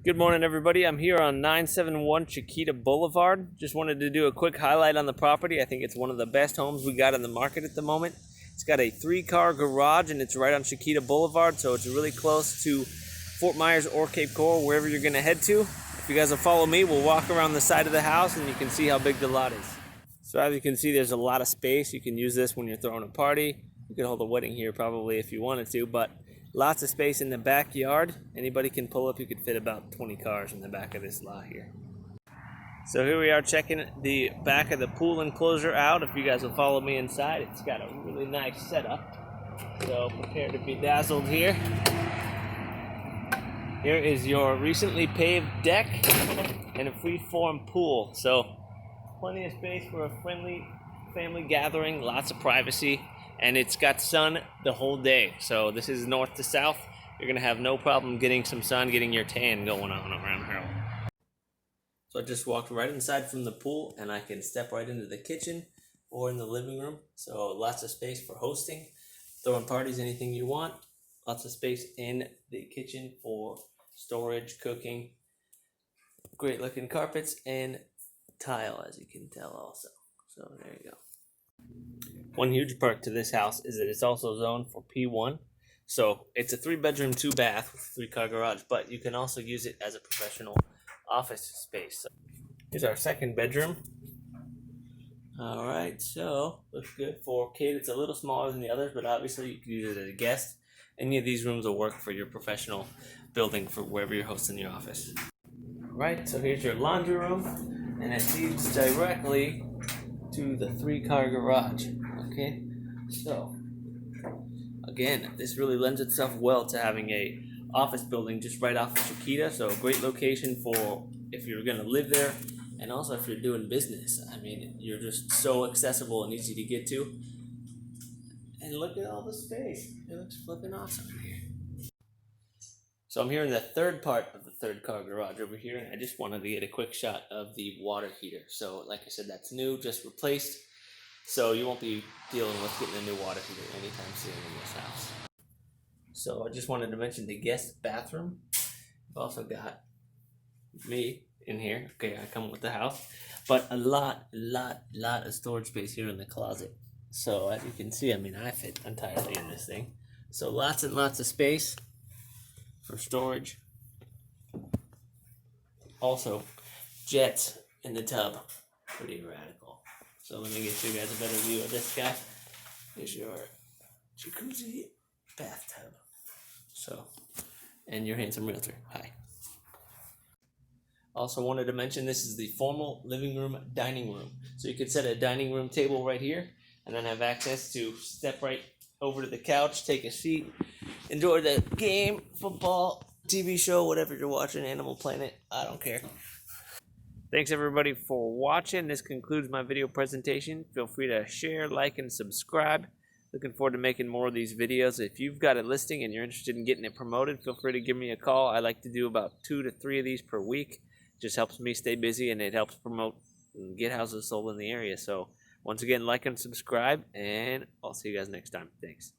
Good morning, everybody. I'm here on 971 Chiquita Boulevard. Just wanted to do a quick highlight on the property. I think it's one of the best homes we got in the market at the moment. It's got a 3-car garage and it's right on Chiquita Boulevard, so it's really close to Fort Myers or Cape Coral, wherever you're going to head to. If you guys will follow me, we'll walk around the side of the house and you can see how big the lot is. So as you can see, there's a lot of space. You can use this when you're throwing a party. You could hold a wedding here probably if you wanted to, but lots of space in the backyard. Anybody can pull up. You could fit about 20 cars in the back of this lot here. So here we are checking the back of the pool enclosure out. If you guys will follow me inside, it's got a really nice setup. So prepare to be dazzled here. Here is your recently paved deck and a free-form pool. So plenty of space for a friendly family gathering, lots of privacy. And it's got sun the whole day. So this is north to south. You're gonna have no problem getting some sun, getting your tan going on around here. So I just walked right inside from the pool and I can step right into the kitchen or in the living room. So lots of space for hosting, throwing parties, anything you want. Lots of space in the kitchen for storage, cooking. Great looking carpets and tile, as you can tell also. So there you go. One huge perk to this house is that it's also zoned for P-1. So it's a 3-bedroom, 2-bath with 3-car garage, but you can also use it as a professional office space. So here's our 2nd bedroom. All right, so looks good for a kid. It's a little smaller than the others, but obviously you can use it as a guest. Any of these rooms will work for your professional building for wherever you're hosting your office. All right, so here's your laundry room, and it leads directly to the 3-car garage. Okay, so again, this really lends itself well to having a office building just right off of Chiquita. So a great location for if you're gonna live there, and also if you're doing business. I mean, you're just so accessible and easy to get to. And look at all the space. It looks flipping awesome in here. So I'm here in the 3rd part of the 3rd-car garage over here, and I just wanted to get a quick shot of the water heater. So like I said, that's new, just replaced. So you won't be dealing with getting a new water heater anytime soon in this house. So I just wanted to mention the guest bathroom. I've also got me in here. Okay, I come with the house, but a lot of storage space here in the closet. So as you can see, I mean, I fit entirely in this thing. So lots and lots of space for storage. Also, jets in the tub. Pretty radical. So let me get you guys a better view of this guy. Here's your jacuzzi bathtub. So, and your handsome realtor. Hi. Also wanted to mention this is the formal living room, dining room. So you could set a dining room table right here and then have access to step right over to the couch, take a seat, enjoy the game, football, TV show, whatever you're watching, Animal Planet, I don't care. Thanks everybody for watching. This concludes my video presentation. Feel free to share, like, and subscribe. Looking forward to making more of these videos. If you've got a listing and you're interested in getting it promoted, feel free to give me a call. I like to do about 2 to 3 of these per week. It just helps me stay busy and it helps promote and get houses sold in the area. So once again, like and subscribe, and I'll see you guys next time. Thanks.